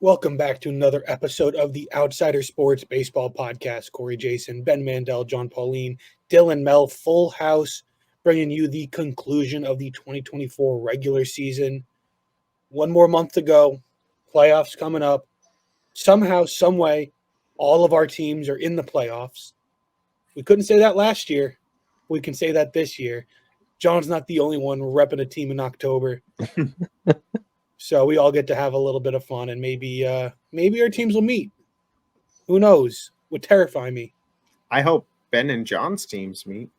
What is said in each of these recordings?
Welcome back to another episode of the Outsider Sports Baseball Podcast. Corey Jason, Ben Mandel, John Pauline, Dylan Mel, full house, bringing you the conclusion of the 2024 regular season. One more month to go, playoffs coming up. Somehow, some way, all of our teams are in the playoffs. We couldn't say that last year. We can say that this year. John's not the only one repping a team in October. So we all get to have a little bit of fun, and maybe our teams will meet. Who knows? Would terrify me. I hope Ben and John's teams meet.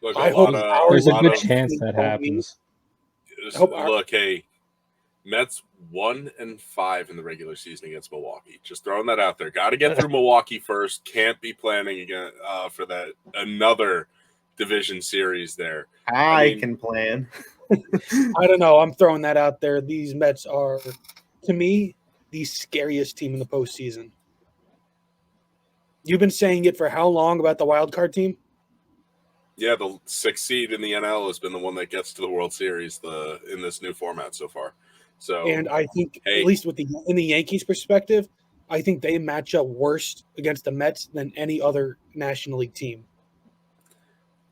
Look, I hope There's a good of chance that teams don't happens. Hey, Mets 1-5 in the regular season against Milwaukee. Just throwing that out there. Got to get through Milwaukee first. Can't be planning again for that another division series there. I can plan. I don't know. I'm throwing that out there. These Mets are, to me, the scariest team in the postseason. You've been saying it for how long about the wild card team? Yeah, the 6th seed in the NL has been the one that gets to the World Series in this new format so far. So, and I think, at least in the Yankees' perspective, I think they match up worse against the Mets than any other National League team.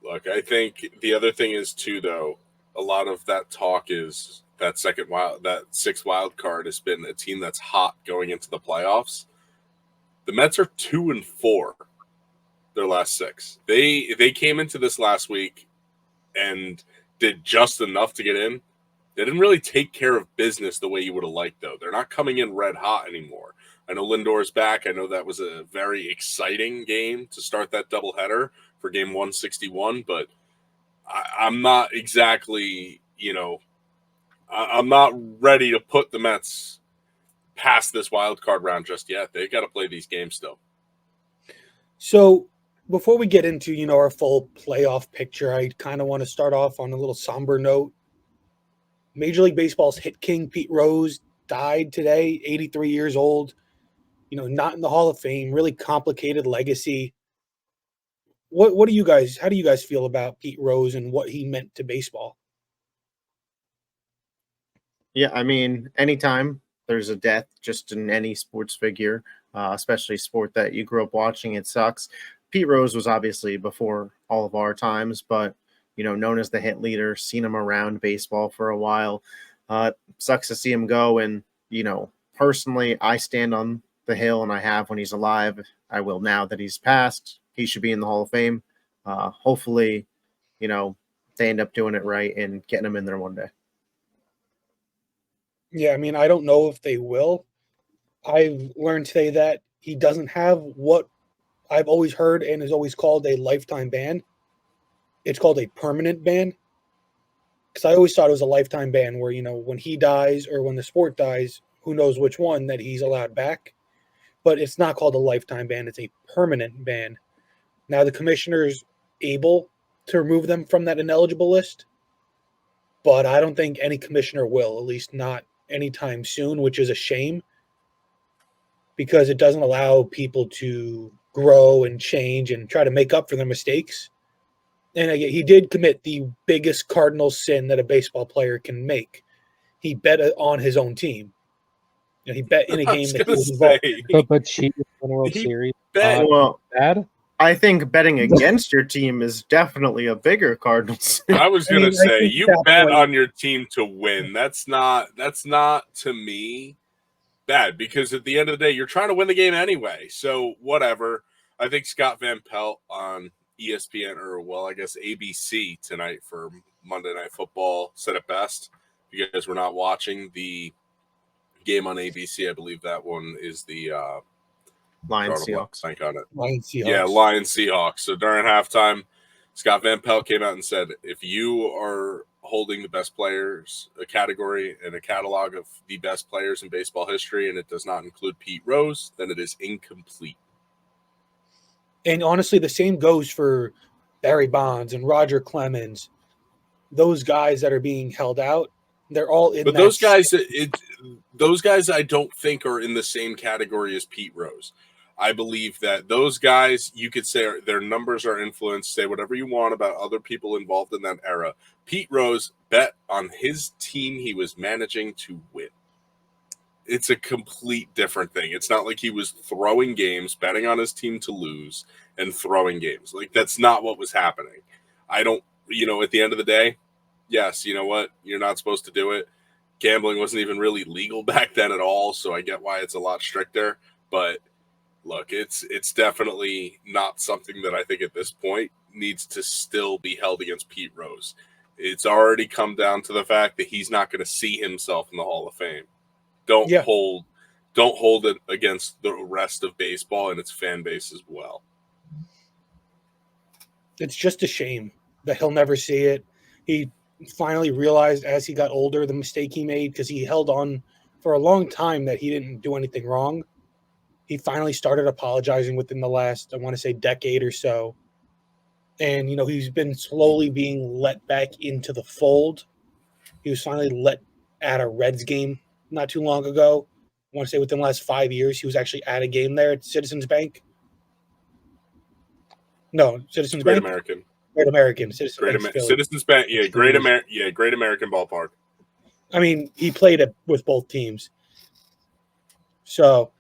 Look, I think the other thing is too, though, a lot of that talk is that sixth wild card has been a team that's hot going into the playoffs. The Mets are 2-4 their last 6. They came into this last week and did just enough to get in. They didn't really take care of business the way you would have liked, though. They're not coming in red hot anymore. I know Lindor's back. I know that was a very exciting game to start that doubleheader for game 161, but I'm not exactly, I'm not ready to put the Mets past this wild card round just yet. They've got to play these games still. So before we get into, our full playoff picture, I kind of want to start off on a little somber note. Major League Baseball's hit king, Pete Rose, died today, 83 years old. Not in the Hall of Fame, really complicated legacy. How do you guys feel about Pete Rose and what he meant to baseball? Yeah, I mean, anytime there's a death just in any sports figure, especially sport that you grew up watching, it sucks. Pete Rose was obviously before all of our times, but, known as the hit leader, seen him around baseball for a while. Sucks to see him go. And, personally, I stand on the hill, and I have when he's alive. I will now that he's passed. He should be in the Hall of Fame. Hopefully, they end up doing it right and getting him in there one day. Yeah, I mean, I don't know if they will. I've learned today that he doesn't have what I've always heard and is always called a lifetime ban. It's called a permanent ban. Because I always thought it was a lifetime ban where, when he dies or when the sport dies, who knows which one, that he's allowed back. But it's not called a lifetime ban. It's a permanent ban. Now, the commissioner's able to remove them from that ineligible list, but I don't think any commissioner will, at least not anytime soon, which is a shame because it doesn't allow people to grow and change and try to make up for their mistakes. And he did commit the biggest cardinal sin that a baseball player can make. He bet on his own team. He bet in a game that he was involved. But cheat in the World Series. Bad. I think betting against your team is definitely a bigger cardinal sin. I was going to say, you bet on your team to win. That's not to me bad, because at the end of the day, you're trying to win the game anyway. So whatever. I think Scott Van Pelt on ESPN, or I guess ABC tonight for Monday Night Football said it best. If you guys were not watching the game on ABC, I believe that one is the Lions Seahawks. Yeah, Lions Seahawks. So during halftime, Scott Van Pelt came out and said, if you are holding the best players, a category and a catalog of the best players in baseball history, and it does not include Pete Rose, then it is incomplete. And honestly, the same goes for Barry Bonds and Roger Clemens. Those guys that are being held out, they're all in. But those guys, I don't think are in the same category as Pete Rose. I believe that those guys, you could say their numbers are influenced. Say whatever you want about other people involved in that era. Pete Rose bet on his team he was managing to win. it's a complete different thing. It's not like he was throwing games, betting on his team to lose, and throwing games. Like, that's not what was happening. I don't, at the end of the day, yes, you know what? You're not supposed to do it. Gambling wasn't even really legal back then at all, so I get why it's a lot stricter. But look, it's definitely not something that I think at this point needs to still be held against Pete Rose. It's already come down to the fact that he's not going to see himself in the Hall of Fame. Don't hold it against the rest of baseball and its fan base as well. It's just a shame that he'll never see it. He finally realized as he got older the mistake he made, because he held on for a long time that he didn't do anything wrong. He finally started apologizing within the last, I want to say, decade or so. And, he's been slowly being let back into the fold. He was finally let at a Reds game not too long ago. I want to say within the last 5 years, he was actually at a game there at Citizens Bank. No, Citizens Great Bank? American. Great American. Citizens Bank. Yeah, Great American ballpark. I mean, he played with both teams. So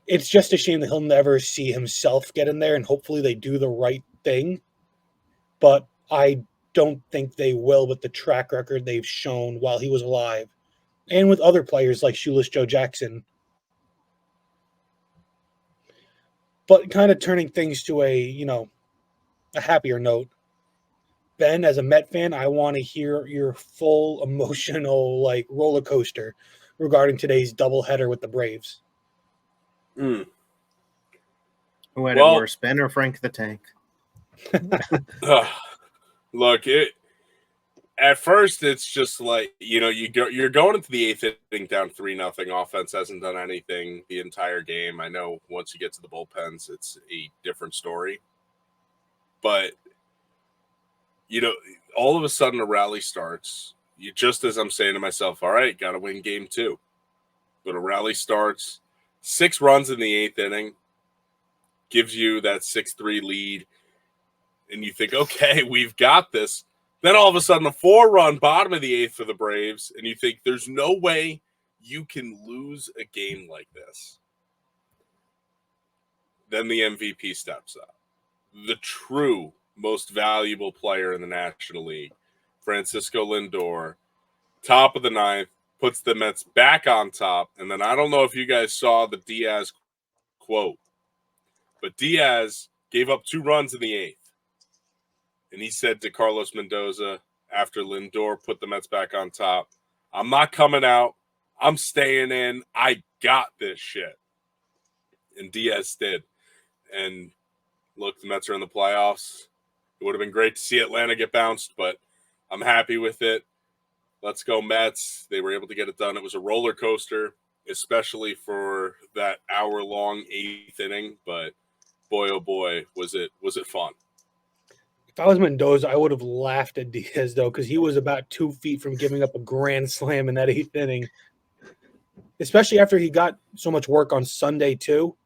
it's just a shame that he'll never see himself get in there, and hopefully they do the right thing. But I don't think they will with the track record they've shown while he was alive, and with other players like Shoeless Joe Jackson. But kind of turning things to a happier note. Ben, as a Met fan, I want to hear your full emotional roller coaster regarding today's doubleheader with the Braves. Who had it worse, Ben or Frank the Tank? Look, at first it's just like, you're going into the eighth inning down 3-0. Offense hasn't done anything the entire game. I know once you get to the bullpens, it's a different story. But, all of a sudden a rally starts. Just as I'm saying to myself, all right, got to win game 2. But a rally starts, 6 runs in the 8th inning, gives you that 6-3 lead. And you think, okay, we've got this. Then all of a sudden, a 4-run bottom of the 8th for the Braves, and you think there's no way you can lose a game like this. Then the MVP steps up. The true most valuable player in the National League, Francisco Lindor, top of the 9th, puts the Mets back on top. And then I don't know if you guys saw the Diaz quote, but Diaz gave up 2 runs in the 8th. And he said to Carlos Mendoza after Lindor put the Mets back on top, I'm not coming out. I'm staying in. I got this shit. And Diaz did. And look, the Mets are in the playoffs. It would have been great to see Atlanta get bounced, but I'm happy with it. Let's go Mets. They were able to get it done. It was a roller coaster, especially for that hour-long 8th inning. But boy, oh boy, was it fun. If I was Mendoza, I would have laughed at Diaz, though, because he was about 2 feet from giving up a grand slam in that 8th inning, especially after he got so much work on Sunday, too.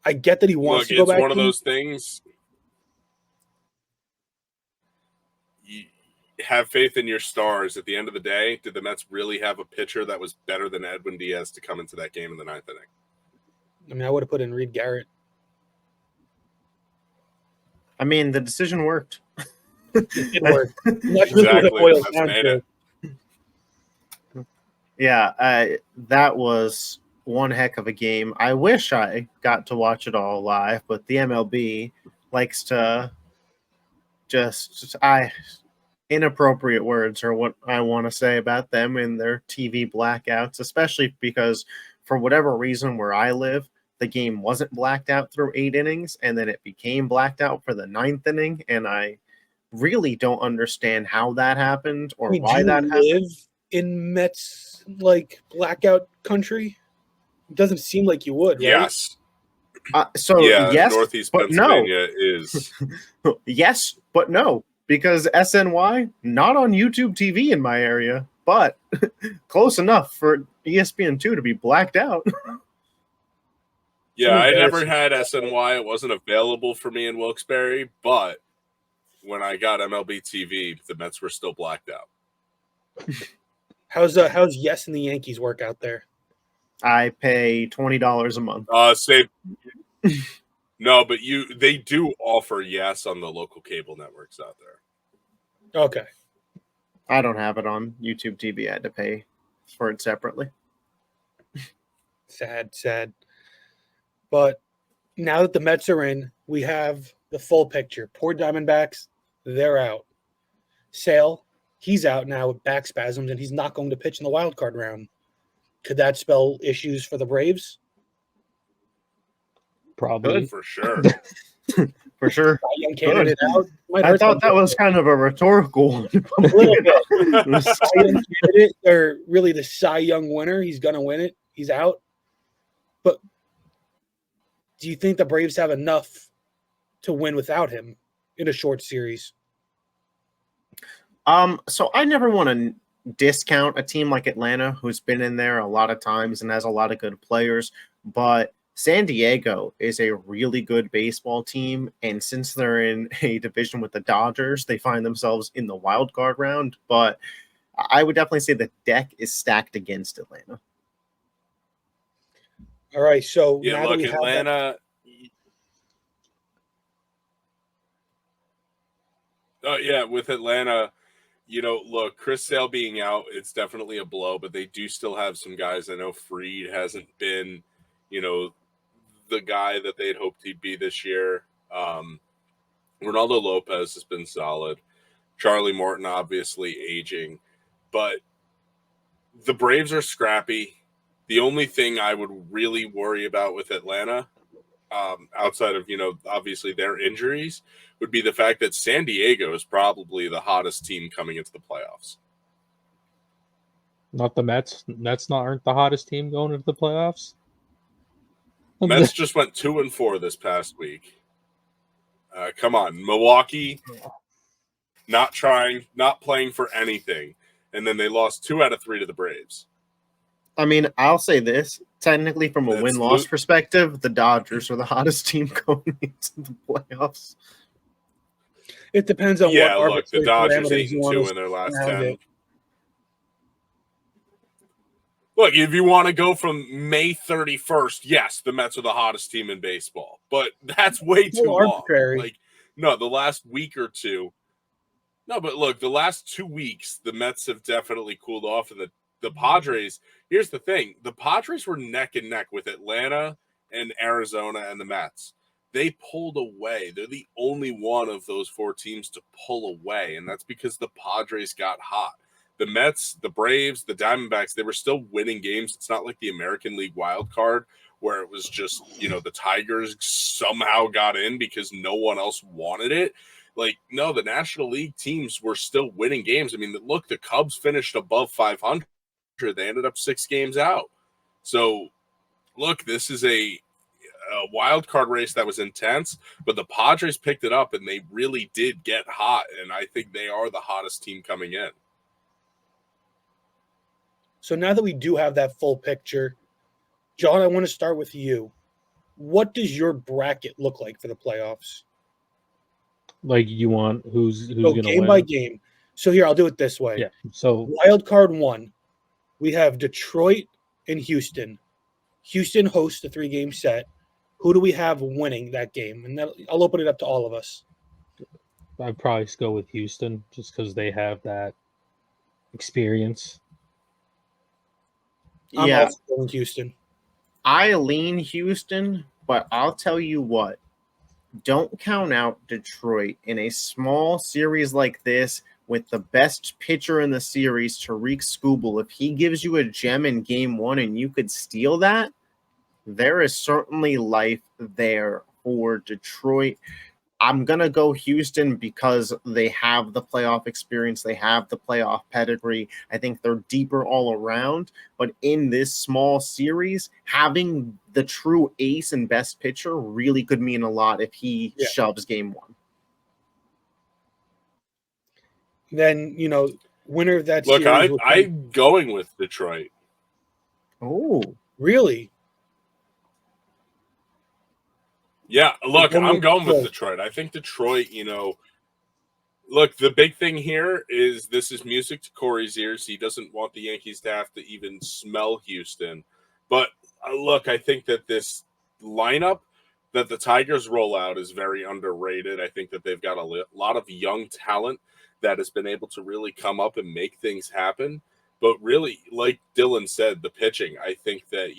I get that he wants to go back. It's one of those things. You have faith in your stars. At the end of the day, did the Mets really have a pitcher that was better than Edwin Diaz to come into that game in the 9th inning? I mean, I would have put in Reed Garrett. I mean, the decision worked. It did work. Exactly. Yeah, that was one heck of a game. I wish I got to watch it all live, but the MLB likes to inappropriate words are what I want to say about them in their TV blackouts, especially because for whatever reason where I live, the game wasn't blacked out through 8 innings, and then it became blacked out for the 9th inning, and I really don't understand how that happened or why that happened. Do you live in Mets blackout country? It doesn't seem like you would, right? Yes. Yes, Northeast but Pennsylvania is. Yes, but no, because SNY not on YouTube TV in my area, but close enough for ESPN2 to be blacked out. Yeah, I never had SNY. It wasn't available for me in Wilkes-Barre, but when I got MLB TV, the Mets were still blacked out. How's Yes and the Yankees work out there? I pay $20 a month. Say no, but they do offer Yes on the local cable networks out there. Okay. I don't have it on YouTube TV. I had to pay for it separately. Sad. But now that the Mets are in, we have the full picture. Poor Diamondbacks, they're out. Sale, he's out now with back spasms, and he's not going to pitch in the wild card round. Could that spell issues for the Braves? Probably. For sure. For sure. Young candidate out. I thought that was kind of a rhetorical one. A little bit. Cy Young candidate, or really the Cy Young winner. He's going to win it. He's out. But do you think the Braves have enough to win without him in a short series? So I never want to discount a team like Atlanta, who's been in there a lot of times and has a lot of good players, but San Diego is a really good baseball team, and since they're in a division with the Dodgers, they find themselves in the wild card round. But I would definitely say the deck is stacked against Atlanta. All right, so yeah, now look, that we have Atlanta. With Atlanta, look, Chris Sale being out, it's definitely a blow, but they do still have some guys. I know Fried hasn't been, the guy that they'd hoped he'd be this year. Ronaldo Lopez has been solid. Charlie Morton, obviously aging, but the Braves are scrappy. The only thing I would really worry about with Atlanta, outside of, obviously their injuries, would be the fact that San Diego is probably the hottest team coming into the playoffs. Not the Mets. Mets aren't the hottest team going into the playoffs. Mets just went 2-4 this past week. Come on, Milwaukee, not playing for anything, and then they lost 2 out of 3 to the Braves. I mean, I'll say this. Technically, from a win-loss perspective, the Dodgers are the hottest team going into the playoffs. It depends on what look, the Dodgers parameters you want 8-2 to in their last surround 10. it. Look, if you want to go from May 31st, yes, the Mets are the hottest team in baseball, but that's way too arbitrary. long. Like, no, the last week or two. No, but look, the last 2 weeks, the Mets have definitely cooled off, and the Padres. Here's the thing: the Padres were neck and neck with Atlanta and Arizona and the Mets. They pulled away. They're the only one of those 4 teams to pull away, and that's because the Padres got hot. The Mets, the Braves, the Diamondbacks, they were still winning games. It's not like the American League wild card where it was just, the Tigers somehow got in because no one else wanted it. Like, no, the National League teams were still winning games. I mean, look, the Cubs finished above 500. They ended up 6 games out. So, look, this is a wild card race that was intense, but the Padres picked it up, and they really did get hot, and I think they are the hottest team coming in. So now that we do have that full picture, John, I want to start with you. What does your bracket look like for the playoffs? Like, you want who's going to win? Game by game. So here, I'll do it this way. Yeah. So wild card 1, we have Detroit and Houston. Houston hosts the 3-game set. Who do we have winning that game? And I'll open it up to all of us. I'd probably go with Houston just because they have that experience. I'm also going Houston. I lean Houston, but I'll tell you what. Don't count out Detroit in a small series like this with the best pitcher in the series, Tariq Skubal. If he gives you a gem in game 1 and you could steal that, there is certainly life there for Detroit. I'm going to go Houston because they have the playoff experience. They have the playoff pedigree. I think they're deeper all around. But in this small series, having the true ace and best pitcher really could mean a lot if he shoves game 1. Then, winner of that series. Look, I'm going with Detroit. Oh. Really? Yeah, look, I'm going with Detroit. I think Detroit, Look, the big thing here is this is music to Corey's ears. He doesn't want the Yankees to have to even smell Houston. But look, I think that this lineup that the Tigers roll out is very underrated. I think that they've got a lot of young talent that has been able to really come up and make things happen. But really, like Dylan said, the pitching, I think that,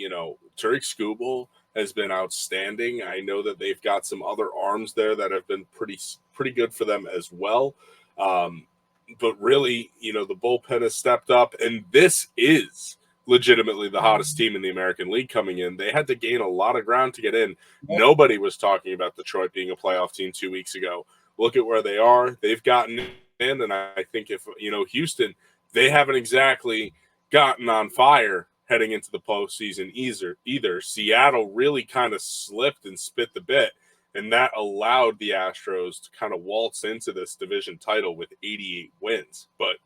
Tariq Skubal has been outstanding. I know that they've got some other arms there that have been pretty good for them as well. But really, the bullpen has stepped up, and this is legitimately the hottest team in the American League coming in. They had to gain a lot of ground to get in. Nobody was talking about Detroit being a playoff team 2 weeks ago. Look at where they are. They've gotten in, and I think if, Houston, they haven't exactly gotten on fire heading into the postseason either. Seattle really kind of slipped and spit the bit, and that allowed the Astros to kind of waltz into this division title with 88 wins. But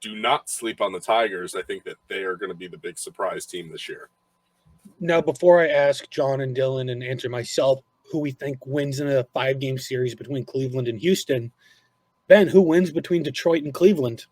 do not sleep on the Tigers. I think that they are going to be the big surprise team this year. Now, before I ask John and Dylan and answer myself who we think wins in a 5-game series between Cleveland and Houston, Ben, who wins between Detroit and Cleveland?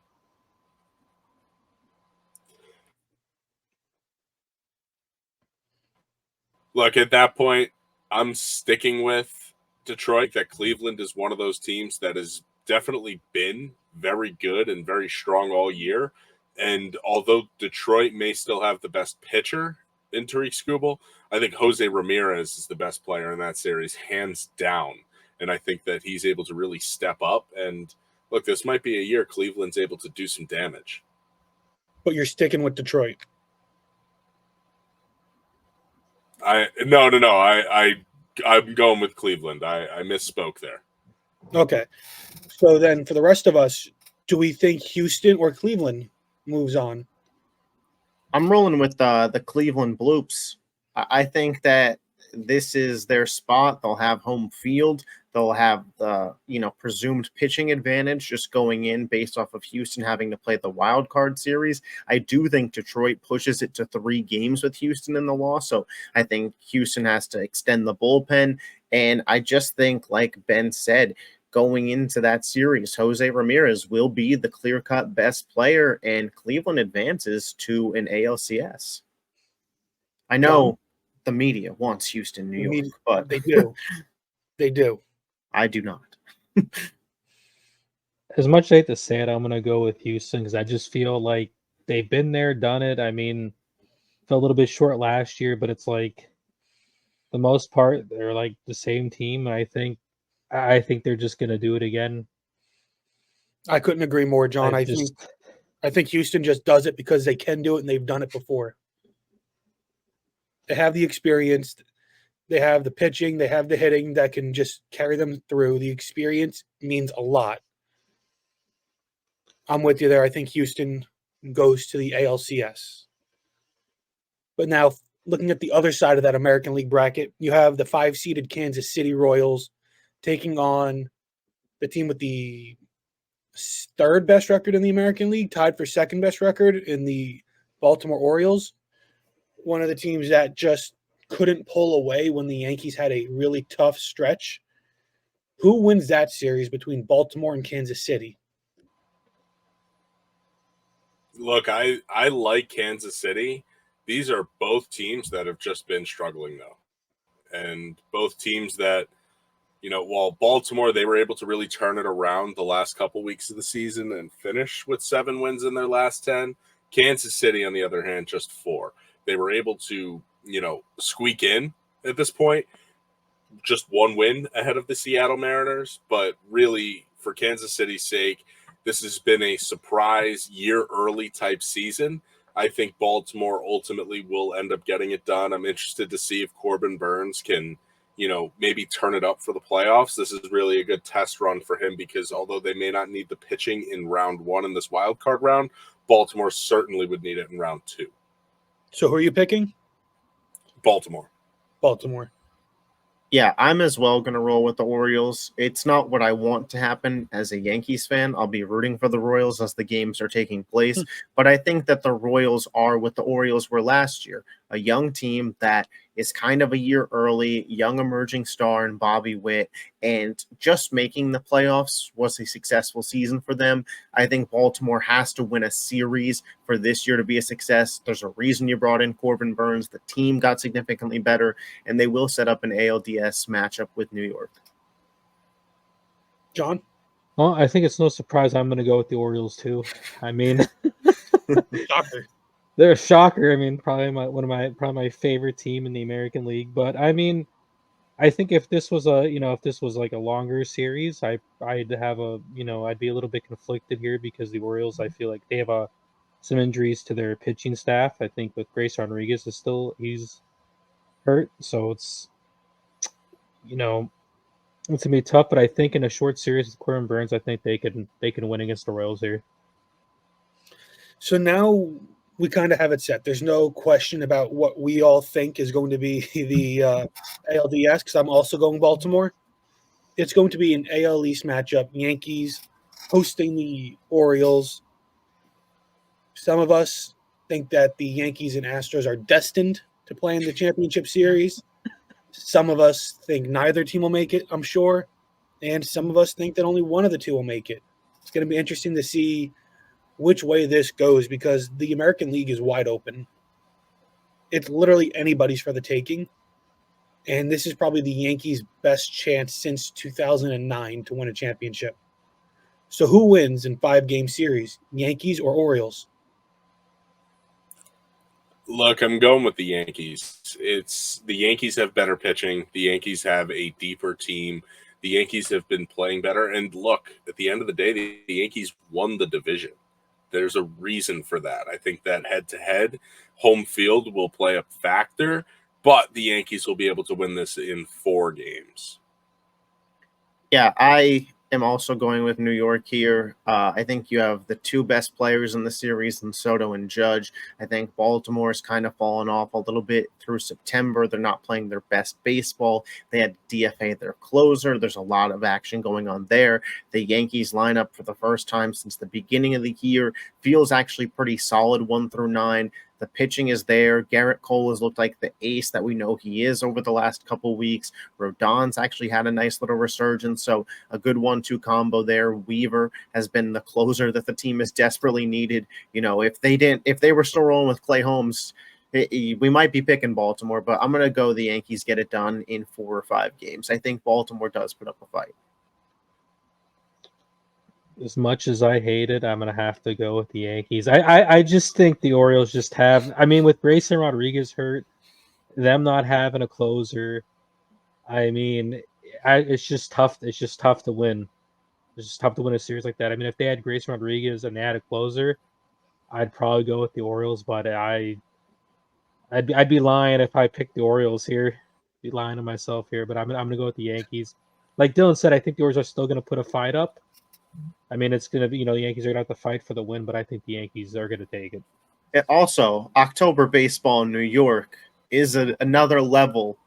Look, at that point, I'm sticking with Detroit. That Cleveland is one of those teams that has definitely been very good and very strong all year. And although Detroit may still have the best pitcher in Tariq Skubal, I think Jose Ramirez is the best player in that series, hands down. And I think that he's able to really step up. And look, this might be a year Cleveland's able to do some damage. But you're sticking with Detroit. No. I'm going with Cleveland. I misspoke there. Okay. So then for the rest of us, do we think Houston or Cleveland moves on? I'm rolling with the Cleveland Bloops. I think that this is their spot. They'll have home field. They'll have the presumed pitching advantage just going in based off of Houston having to play the wild card series. I do think Detroit pushes it to 3 games with Houston in the loss. So I think Houston has to extend the bullpen. And I just think, like Ben said, going into that series, Jose Ramirez will be the clear-cut best player, and Cleveland advances to an ALCS. I know the media wants Houston, New York, but they do. They do. I do not. As much as I hate to say it, I'm going to go with Houston because I just feel like they've been there, done it. I mean, fell a little bit short last year, but it's like the most part, they're like the same team. I think they're just going to do it again. I couldn't agree more, John. I think Houston just does it because they can do it and they've done it before. They have the experience. They have the pitching. They have the hitting that can just carry them through. The experience means a lot. I'm with you there. I think Houston goes to the ALCS. But now, looking at the other side of that American League bracket, you have the 5-seeded Kansas City Royals taking on the team with the 3rd best record in the American League, tied for 2nd best record in the Baltimore Orioles. One of the teams that just couldn't pull away when the Yankees had a really tough stretch. Who wins that series between Baltimore and Kansas City? Look, I like Kansas City. These are both teams that have just been struggling, though. And both teams that, while Baltimore, they were able to really turn it around the last couple weeks of the season and finish with 7 wins in their last 10. Kansas City, on the other hand, just 4. They were able to, squeak in at this point, just 1 win ahead of the Seattle Mariners. But really, for Kansas City's sake, this has been a surprise year early type season. I think Baltimore ultimately will end up getting it done. I'm interested to see if Corbin Burns can, maybe turn it up for the playoffs. This is really a good test run for him because although they may not need the pitching in round 1 in this wild card round, Baltimore certainly would need it in round 2. So who are you picking? Baltimore. Yeah, I'm as well going to roll with the Orioles. It's not what I want to happen as a Yankees fan. I'll be rooting for the Royals as the games are taking place. But I think that the Royals are what the Orioles were last year. a young team that is kind of a year early, young emerging star in Bobby Witt, and just making the playoffs was a successful season for them. I think Baltimore has to win a series for this year to be a success. There's a reason you brought in Corbin Burns. The team got significantly better, and they will set up an ALDS matchup with New York. John? Well, I think it's no surprise I'm going to go with the Orioles too. I mean, Shocker. they're a shocker. I mean, probably my favorite team in the American League. But I mean, I think if this was like a longer series, I'd have I'd be a little bit conflicted here because the Orioles, I feel like they have some injuries to their pitching staff. I think with Grace Rodriguez he's hurt, so it's gonna be tough. But I think in a short series with Corbin Burns, I think they can win against the Royals here. So now we kind of have it set. There's no question about what we all think is going to be the ALDS, because I'm also going Baltimore. It's going to be an AL East matchup. Yankees hosting the Orioles. Some of us think that the Yankees and Astros are destined to play in the championship series. Some of us think neither team will make it, I'm sure. And some of us think that only one of the two will make it. It's going to be interesting to see which way this goes, because the American League is wide open. It's literally anybody's for the taking. And this is probably the Yankees' best chance since 2009 to win a championship. So who wins in 5-game series, Yankees or Orioles? Look, I'm going with the Yankees. The Yankees have better pitching. The Yankees have a deeper team. The Yankees have been playing better. And look, at the end of the day, the Yankees won the division. There's a reason for that. I think that head-to-head, home field will play a factor, but the Yankees will be able to win this in 4 games. Yeah, I am also going with New York here. I think you have the 2 best players in the series in Soto and Judge. I think Baltimore has kind of fallen off a little bit through September. They're not playing their best baseball. They had DFA their closer. There's a lot of action going on there. The Yankees lineup for the first time since the beginning of the year feels actually pretty solid 1 through 9. The pitching is there. Garrett Cole has looked like the ace that we know he is over the last couple weeks. Rodon's actually had a nice little resurgence, so a good 1-2 combo there. Weaver has been the closer that the team has desperately needed. If they were still rolling with Clay Holmes, we might be picking Baltimore, but I'm going to go the Yankees get it done in 4 or 5 games. I think Baltimore does put up a fight. As much as I hate it, I'm gonna have to go with the Yankees. I just think the Orioles just have. I mean, with Grayson Rodriguez hurt, them not having a closer, I mean, it's just tough. It's just tough to win. It's just tough to win a series like that. I mean, if they had Grayson Rodriguez and they had a closer, I'd probably go with the Orioles. But I'd be lying if I picked the Orioles here. Be lying to myself here. But I'm gonna go with the Yankees. Like Dylan said, I think the Orioles are still gonna put a fight up. I mean, it's going to be, the Yankees are going to have to fight for the win, but I think the Yankees are going to take it. And also, October baseball in New York is another level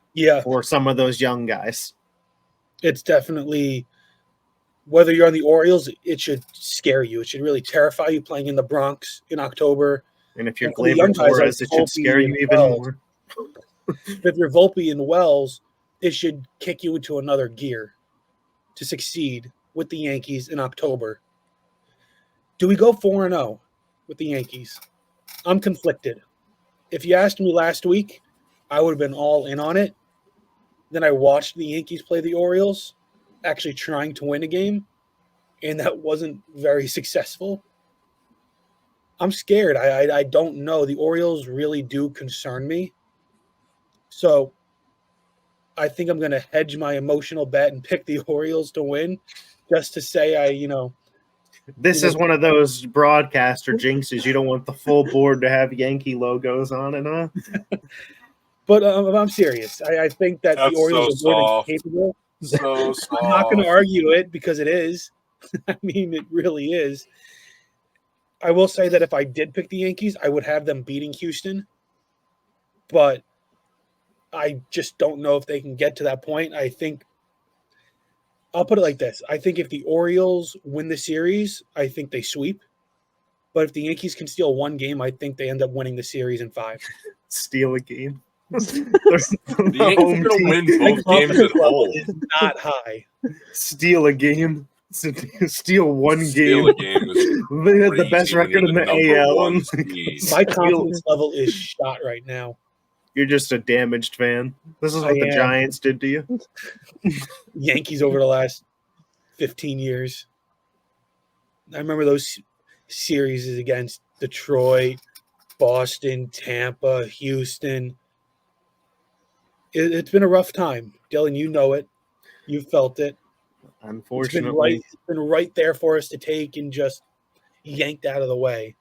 for some of those young guys. It's definitely, whether you're on the Orioles, it should scare you. It should really terrify you playing in the Bronx in October. And if you're Gleyber Torres, it should scare you even more. If you're Volpe and Wells, it should kick you into another gear to succeed with the Yankees in October. Do we go 4-0 with the Yankees? I'm conflicted. If you asked me last week, I would have been all in on it. Then I watched the Yankees play the Orioles, actually trying to win a game, and that wasn't very successful. I'm scared. I don't know. The Orioles really do concern me. So I think I'm going to hedge my emotional bet and pick the Orioles to win, just to say This is one of those broadcaster jinxes. You don't want the full board to have Yankee logos on it, huh? But I'm serious. I think that the Orioles are more than capable. So soft. I'm not going to argue it because it is. I mean, it really is. I will say that if I did pick the Yankees, I would have them beating Houston. But I just don't know if they can get to that point. I think I'll put it like this. I think if the Orioles win the series, I think they sweep. But if the Yankees can steal 1 game, I think they end up winning the series in 5. Steal a game. The Yankees are going to win both games at home. Is not high. Steal a game. Steal one Steal game. a game is They had the crazy best when you're record in the number AL. one seed. My confidence level is shot right now. You're just a damaged fan. This is I what the am. Giants did to you. Yankees over the last 15 years. I remember those series against Detroit, Boston, Tampa, Houston. It's been a rough time. Dylan, you know it. You felt it. Unfortunately, It's been right there for us to take and just yanked out of the way.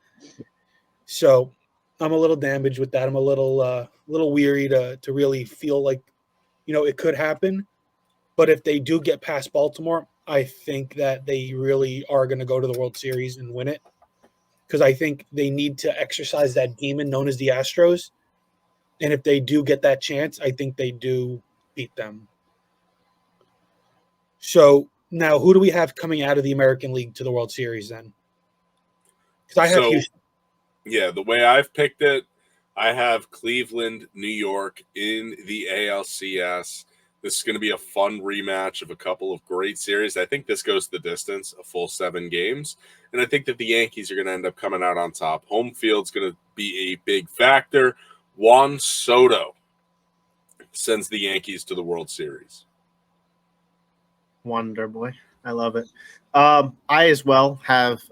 So I'm a little damaged with that. I'm a little weary to really feel like, it could happen. But if they do get past Baltimore, I think that they really are going to go to the World Series and win it. Because I think they need to exercise that demon known as the Astros. And if they do get that chance, I think they do beat them. So now, who do we have coming out of the American League to the World Series then? Because I have Houston. Yeah, the way I've picked it, I have Cleveland, New York in the ALCS. This is going to be a fun rematch of a couple of great series. I think this goes the distance, a full 7 games. And I think that the Yankees are going to end up coming out on top. Home field's going to be a big factor. Juan Soto sends the Yankees to the World Series. Wonder Boy. I love it. I as well have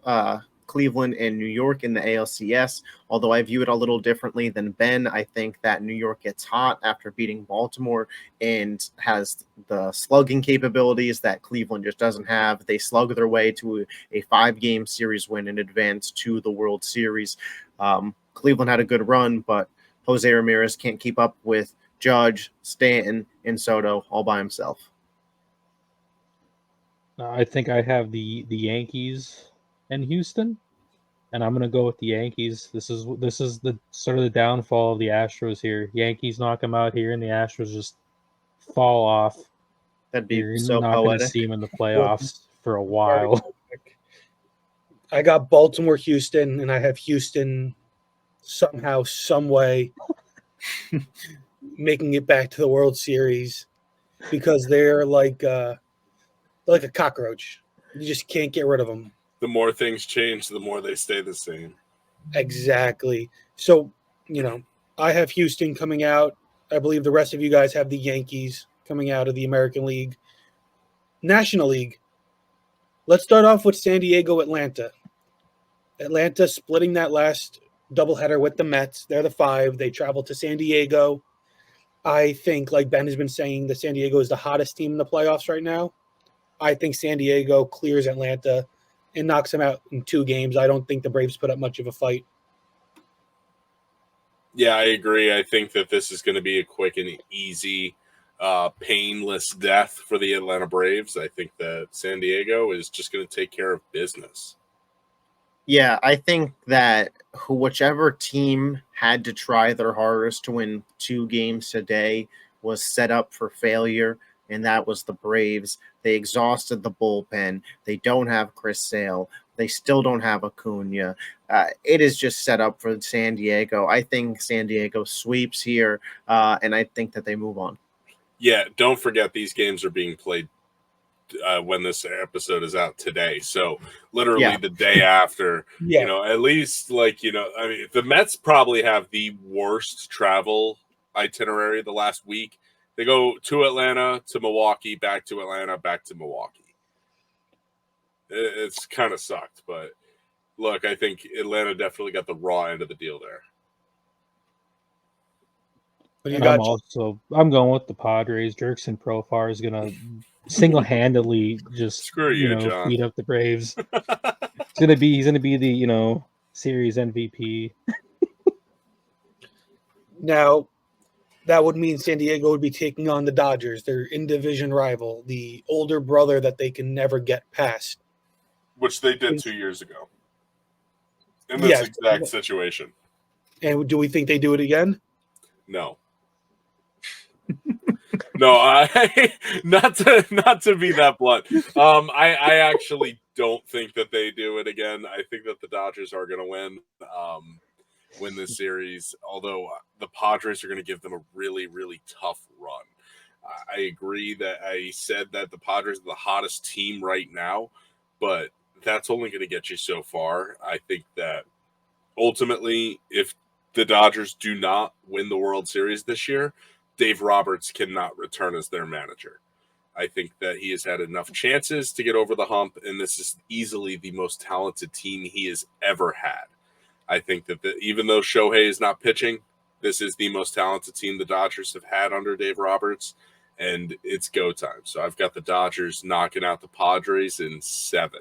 Cleveland and New York in the ALCS, although I view it a little differently than Ben. I think that New York gets hot after beating Baltimore and has the slugging capabilities that Cleveland just doesn't have. They slug their way to a 5-game series win in advance to the World Series. Cleveland had a good run, but Jose Ramirez can't keep up with Judge, Stanton, and Soto all by himself. I think I have the Yankees and Houston, and I'm gonna go with the Yankees. This is the sort of the downfall of the Astros here. Yankees knock them out here, and the Astros just fall off. That'd be You're so not going to poetic. see them in the playoffs for a while. I got Baltimore, Houston, and I have Houston somehow, some way making it back to the World Series because they're like a cockroach. You just can't get rid of them. The more things change, the more they stay the same. Exactly. So, I have Houston coming out. I believe the rest of you guys have the Yankees coming out of the American League. National League. Let's start off with San Diego, Atlanta. Atlanta splitting that last doubleheader with the Mets. They're the 5. They travel to San Diego. I think, like Ben has been saying, that San Diego is the hottest team in the playoffs right now. I think San Diego clears Atlanta and knocks them out in 2 games. I don't think the Braves put up much of a fight. Yeah, I agree. I think that this is going to be a quick and easy, painless death for the Atlanta Braves. I think that San Diego is just going to take care of business. Yeah, I think that whichever team had to try their hardest to win 2 games today was set up for failure, and that was the Braves. They exhausted the bullpen. They don't have Chris Sale. They still don't have Acuna. It is just set up for San Diego. I think San Diego sweeps here, and I think that they move on. Yeah, don't forget these games are being played when this episode is out today. So literally the day after, at least the Mets probably have the worst travel itinerary the last week. They go to Atlanta, to Milwaukee, back to Atlanta, back to Milwaukee. It's kind of sucked, but look, I think Atlanta definitely got the raw end of the deal there. I'm going with the Padres. Jerkson Profar is gonna single-handedly just John. beat up the Braves. He's gonna be the series MVP. Now, that would mean San Diego would be taking on the Dodgers, their in-division rival, the older brother that they can never get past. Which they did 2 years ago. In this exact situation. And do we think they do it again? No. No, not to be that blunt. I actually don't think that they do it again. I think that the Dodgers are going to win. win this series, although the Padres are going to give them a really, really tough run. I agree that I said that the Padres are the hottest team right now, but that's only going to get you so far. I think that ultimately, if the Dodgers do not win the World Series this year, Dave Roberts cannot return as their manager. I think that he has had enough chances to get over the hump, and this is easily the most talented team he has ever had. I think that even though Shohei is not pitching, this is the most talented team the Dodgers have had under Dave Roberts, and it's go time. So I've got the Dodgers knocking out the Padres in 7.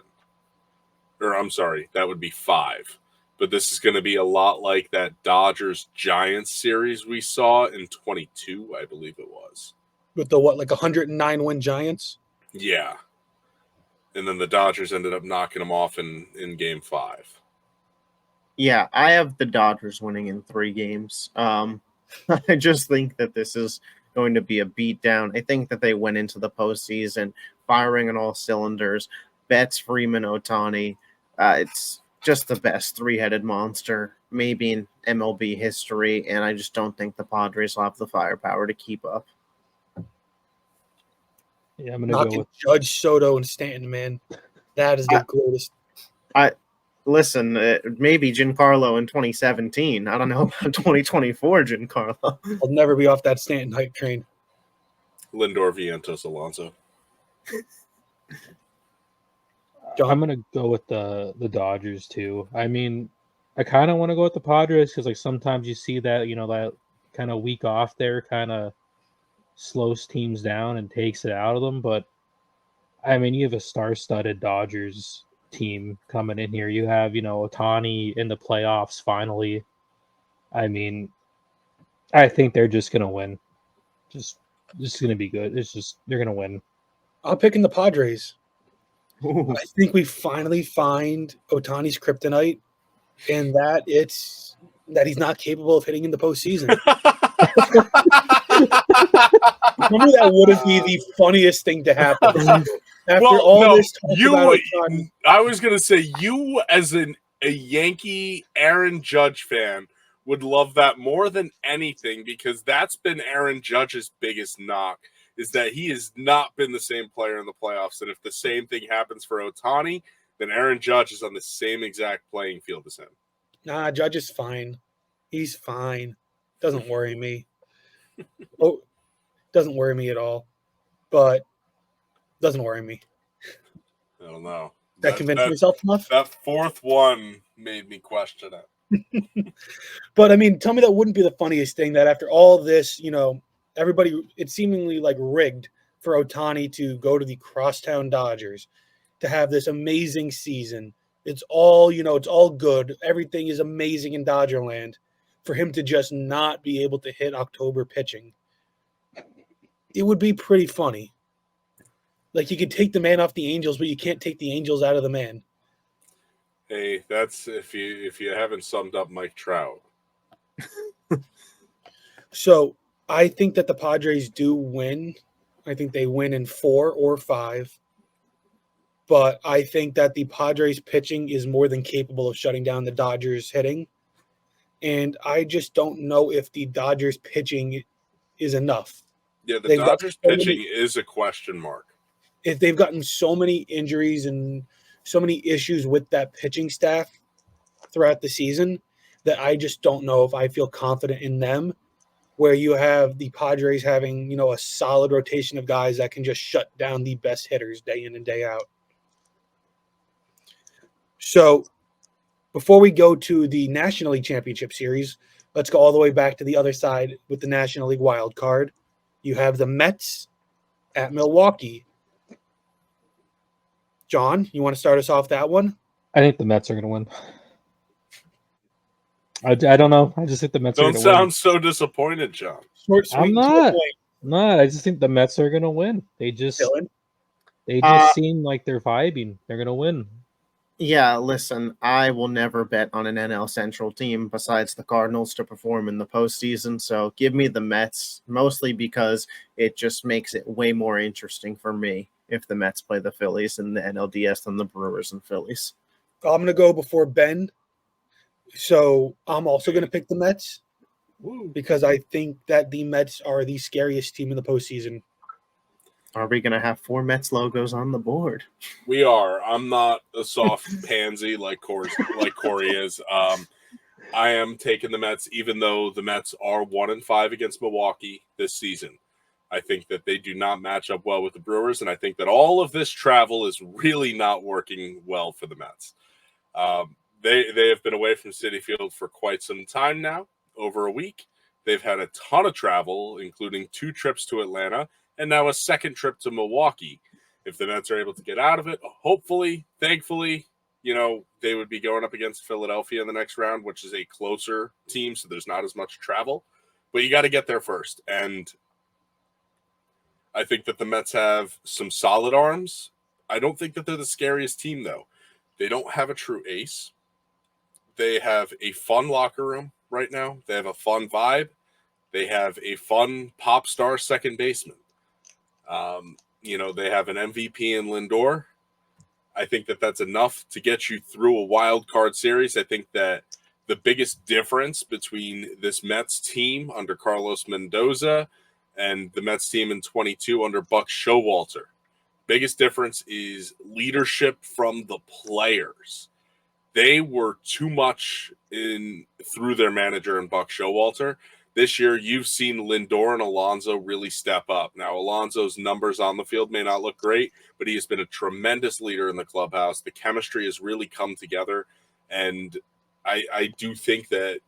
Or I'm sorry, that would be 5. But this is going to be a lot like that Dodgers-Giants series we saw in 22, I believe it was. With the 109 win Giants? Yeah. And then the Dodgers ended up knocking them off in game 5. Yeah, I have the Dodgers winning in 3 games. I just think that this is going to be a beatdown. I think that they went into the postseason firing on all cylinders. Betts, Freeman, Ohtani. It's just the best 3-headed monster, maybe in MLB history, and I just don't think the Padres will have the firepower to keep up. Yeah, I'm going to go Knocking with Judge, Soto, and Stanton, man. That is the greatest. Listen, maybe Giancarlo in 2017. I don't know about 2024 Giancarlo. I'll never be off that Stanton hype train. Lindor, Vientos, Alonso. John? I'm going to go with the Dodgers too. I mean, I kind of want to go with the Padres because like sometimes you see that, that kind of week off there kind of slows teams down and takes it out of them. But I mean, you have a star-studded Dodgers team coming in here. You have, Ohtani in the playoffs finally. I mean, I think they're just gonna win. Just going to be good. It's just they're gonna win. I'm picking the Padres. Ooh. I think we finally find Ohtani's kryptonite, and that he's not capable of hitting in the postseason. Remember, that wouldn't be the funniest thing to happen. After this talk about Ohtani, I was going to say, you as a Yankee Aaron Judge fan would love that more than anything, because that's been Aaron Judge's biggest knock, is that he has not been the same player in the playoffs. And if the same thing happens for Ohtani, then Aaron Judge is on the same exact playing field as him. Nah, Judge is fine. He's fine. Doesn't worry me. Oh, doesn't worry me at all. But doesn't worry me. I don't know. That convinced myself enough? That fourth one made me question it. But, I mean, tell me that wouldn't be the funniest thing, that after all this, everybody, it's seemingly like rigged for Ohtani to go to the crosstown Dodgers, to have this amazing season. It's all, it's all good. Everything is amazing in Dodgerland. For him to just not be able to hit October pitching, it would be pretty funny. Like, you could take the man off the Angels, but you can't take the Angels out of the man. Hey, that's if you haven't summed up Mike Trout. So I think that the Padres do win. I think they win in 4 or 5. But I think that the Padres pitching is more than capable of shutting down the Dodgers hitting. And I just don't know if the Dodgers pitching is enough. Yeah, the Dodgers pitching is a question mark. If they've gotten so many injuries and so many issues with that pitching staff throughout the season, that I just don't know if I feel confident in them, where you have the Padres having, a solid rotation of guys that can just shut down the best hitters day in and day out. So before we go to the National League Championship Series, let's go all the way back to the other side with the National League wild card. You have the Mets at Milwaukee. John, you want to start us off that one? I think the Mets are going to win. I don't know. I just think the Mets are going to win. Don't sound so disappointed, John. Short, sweet, I'm not. No, I just think the Mets are going to win. They just seem like they're vibing. They're going to win. Yeah, listen, I will never bet on an NL Central team besides the Cardinals to perform in the postseason. So give me the Mets, mostly because it just makes it way more interesting for me if the Mets play the Phillies in the NLDS than the Brewers and Phillies. I'm going to go before Ben. So I'm also going to pick the Mets Woo. because I think that the Mets are the scariest team in the postseason. Are we going to have 4 Mets logos on the board? We are. I'm not a soft pansy like Corey is. I am taking the Mets, even though the Mets are 1-5 against Milwaukee this season. I think that they do not match up well with the Brewers, and I think that all of this travel is really not working well for the Mets. They have been away from Citi Field for quite some time now, over a week. They've had a ton of travel, including 2 trips to Atlanta, and now a second trip to Milwaukee. If the Mets are able to get out of it, hopefully, thankfully, they would be going up against Philadelphia in the next round, which is a closer team, so there's not as much travel. But you got to get there first. And I think that the Mets have some solid arms. I don't think that they're the scariest team, though. They don't have a true ace. They have a fun locker room right now. They have a fun vibe. They have a fun pop star second baseman. They have an MVP in Lindor. I think that that's enough to get you through a wild card series. I think that the biggest difference between this Mets team under Carlos Mendoza and the Mets team in 22 under Buck Showalter, biggest difference is leadership from the players. They were too much through their manager and Buck Showalter. This year, you've seen Lindor and Alonso really step up. Now, Alonso's numbers on the field may not look great, but he has been a tremendous leader in the clubhouse. The chemistry has really come together, and I do think that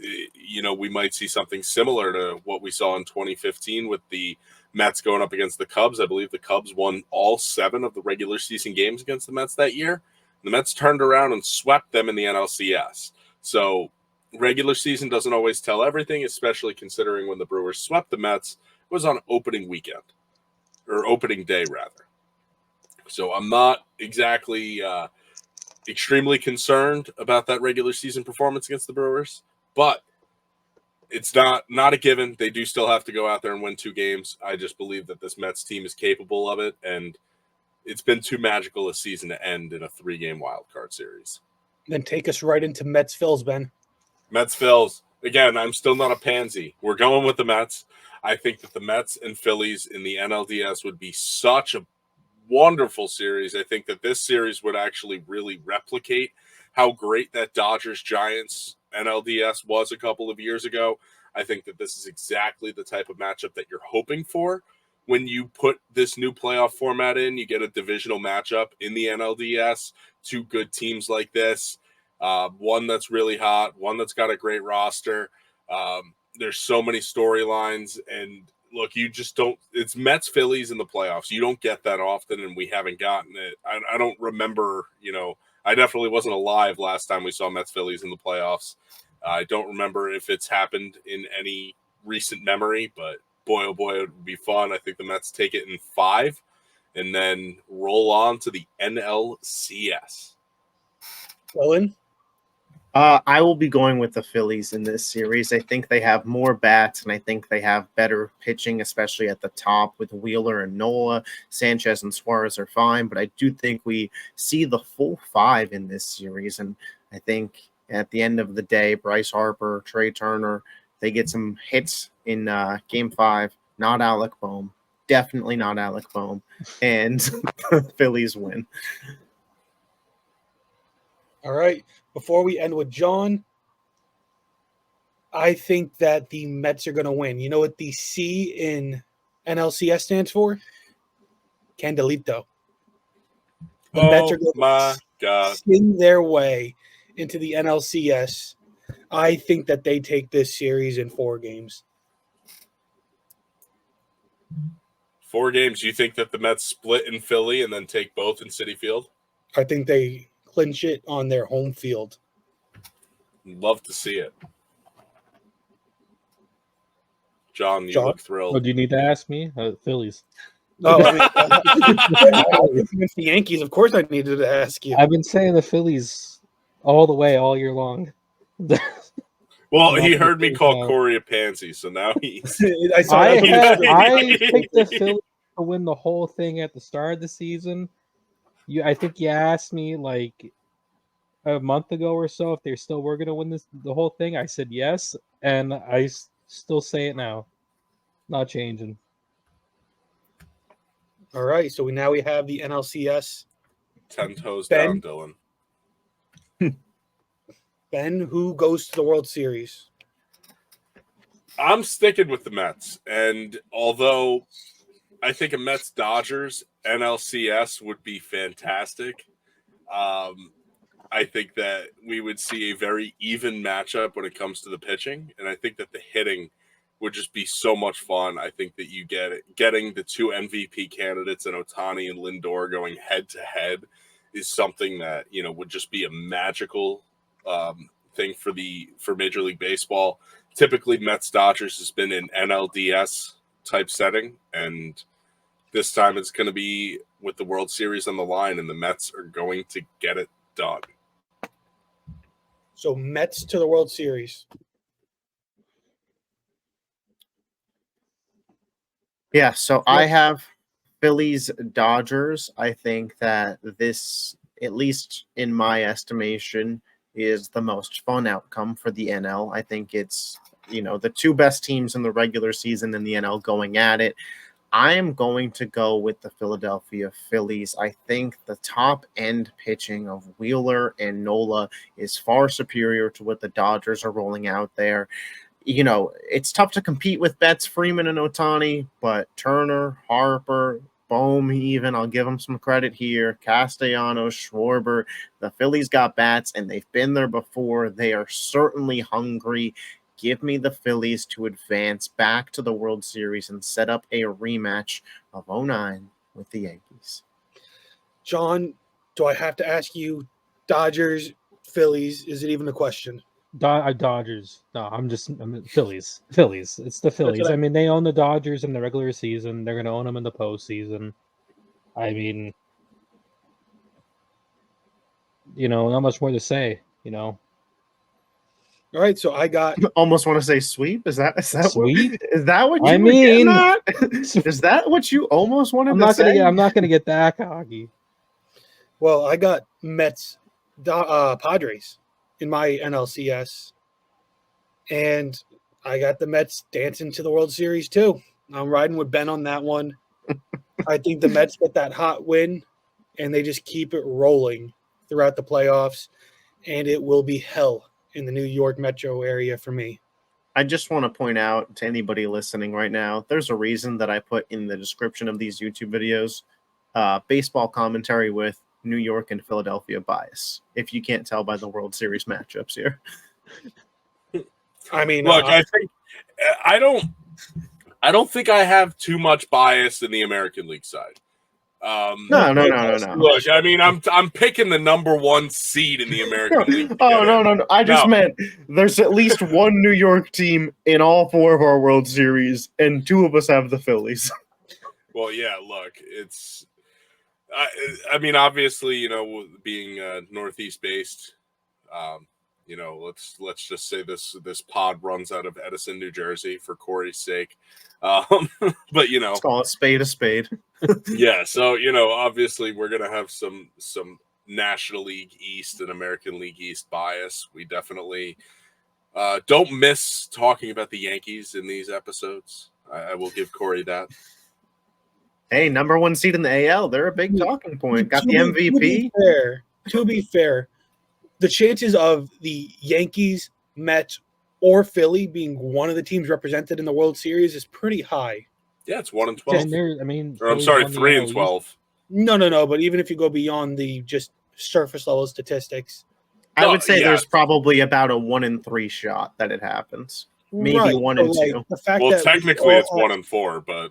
we might see something similar to what we saw in 2015 with the Mets going up against the Cubs. I believe the Cubs won all 7 of the regular season games against the Mets that year. The Mets turned around and swept them in the NLCS. So regular season doesn't always tell everything, especially considering when the Brewers swept the Mets, it was on opening weekend, or opening day, rather. So I'm not exactly extremely concerned about that regular season performance against the Brewers, but it's not a given. They do still have to go out there and win 2 games. I just believe that this Mets team is capable of it, and it's been too magical a season to end in a 3-game wild card series. Then take us right into Mets Phils, Ben. Mets Phils. Again, I'm still not a pansy. We're going with the Mets. I think that the Mets and Phillies in the NLDS would be such a wonderful series. I think that this series would actually really replicate how great that Dodgers-Giants NLDS was a couple of years ago. I think that this is exactly the type of matchup that you're hoping for. When you put this new playoff format in, you get a divisional matchup in the NLDS, 2 good teams like this, one that's really hot, one that's got a great roster. There's so many storylines, and look, you just don't – it's Mets-Phillies in the playoffs. You don't get that often, and we haven't gotten it. I don't remember, I definitely wasn't alive last time we saw Mets-Phillies in the playoffs. I don't remember if it's happened in any recent memory, but boy, oh boy, it would be fun. I think the Mets take it in 5 and then roll on to the NLCS. Owen? I will be going with the Phillies in this series. I think they have more bats, and I think they have better pitching, especially at the top with Wheeler and Nola. Sanchez and Suarez are fine, but I do think we see the full 5 in this series. And I think at the end of the day, Bryce Harper, Trey Turner, they get some hits in Game 5. Not Alec Bohm. Definitely not Alec Bohm. And the Phillies win. All right. Before we end with John, I think that the Mets are going to win. You know what the C in NLCS stands for? Candelito. The Mets are going to sing their way into the NLCS. I think that they take this series in 4 games. 4 games. You think that the Mets split in Philly and then take both in Citi Field? I think they clinch it on their home field. Love to see it. John, you look thrilled. Oh, do you need to ask me? Phillies. No, I mean, against the Yankees, of course I needed to ask you. I've been saying the Phillies all the way, all year long. Well, he heard me call Corey a pansy, so now he's... I picked the Phillies to win the whole thing at the start of the season. I think you asked me, like, a month ago or so if they still were going to win the whole thing. I said yes, and I still say it now. Not changing. All right, so now we have the NLCS. 10 toes Ben? down, Dylan. Ben, who goes to the World Series? I'm sticking with the Mets. And although I think a Mets Dodgers NLCS would be fantastic, I think that we would see a very even matchup when it comes to the pitching. And I think that the hitting would just be so much fun. I think that getting the two MVP candidates in Ohtani and Lindor going head to head is something that, would just be a magical thing for Major League Baseball. Typically, Mets Dodgers has been an NLDS type setting, and this time it's going to be with the World Series on the line, and the Mets are going to get it done. So Mets to the World Series. Yeah, so I have Phillies Dodgers. I think that this, at least in my estimation, is the most fun outcome for the NL. I think it's, the two best teams in the regular season in the NL going at it. I am going to go with the Philadelphia Phillies. I think the top end pitching of Wheeler and Nola is far superior to what the Dodgers are rolling out there. It's tough to compete with Betts, Freeman, and Ohtani, but Turner, Harper, Bohm, even, I'll give them some credit here, Castellanos, Schwarber, the Phillies got bats, and they've been there before. They are certainly hungry. Give me the Phillies to advance back to the World Series and set up a rematch of 2009 with the Yankees. John, do I have to ask you, Dodgers, Phillies, is it even a question? Dodgers. No, I'm Phillies. Phillies. It's the Phillies. I mean, they own the Dodgers in the regular season. They're going to own them in the postseason. I mean, not much more to say. All right, so I got almost want to say sweep. Is that sweep? Is that what you I were mean, getting at? Is that what you almost wanted to say? I'm not gonna get that cocky. Well, I got Mets, Padres in my NLCS, and I got the Mets dancing to the World Series too. I'm riding with Ben on that one. I think the Mets get that hot win, and they just keep it rolling throughout the playoffs, and it will be hell in the New York metro area for me. I just want to point out to anybody listening right now, there's a reason that I put in the description of these YouTube videos, baseball commentary with New York and Philadelphia bias, if you can't tell by the World Series matchups here. I mean, look, I don't think I have too much bias in the American League side. No. Look, I mean, I'm picking the number one seed in the American League. No. I just meant there's at least one New York team in all four of our World Series, and two of us have the Phillies. Well, yeah, look, it's. I mean, obviously, being Northeast based, let's just say this pod runs out of Edison, New Jersey, for Corey's sake. But let's call it spade a spade. Yeah, so obviously we're gonna have some National League East and American League East bias. We definitely don't miss talking about the Yankees in these episodes. I will give Corey that. Hey, number one seed in the AL. They're a big talking point. Got the MVP. To be fair, the chances of the Yankees, Mets, or Philly being one of the teams represented in the World Series is pretty high. Yeah, it's 1 in 12. I'm sorry, 3 in 12. No. But even if you go beyond the just surface level statistics, I would say there's probably about a 1 in 3 shot that it happens. Maybe right. 1 in 2. The fact well, that technically it's 1 in 4, but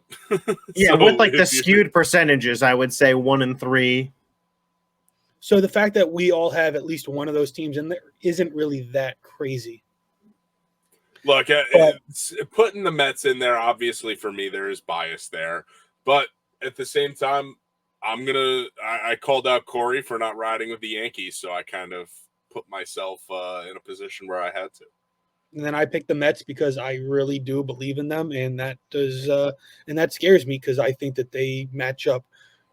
yeah, so with like the skewed percentages, I would say 1 in 3. So the fact that we all have at least one of those teams in there isn't really that crazy. Look, putting the Mets in there, obviously for me, there is bias there. But at the same time, I called out Corey for not riding with the Yankees, so I kind of put myself in a position where I had to. And then I picked the Mets because I really do believe in them, and that scares me because I think that they match up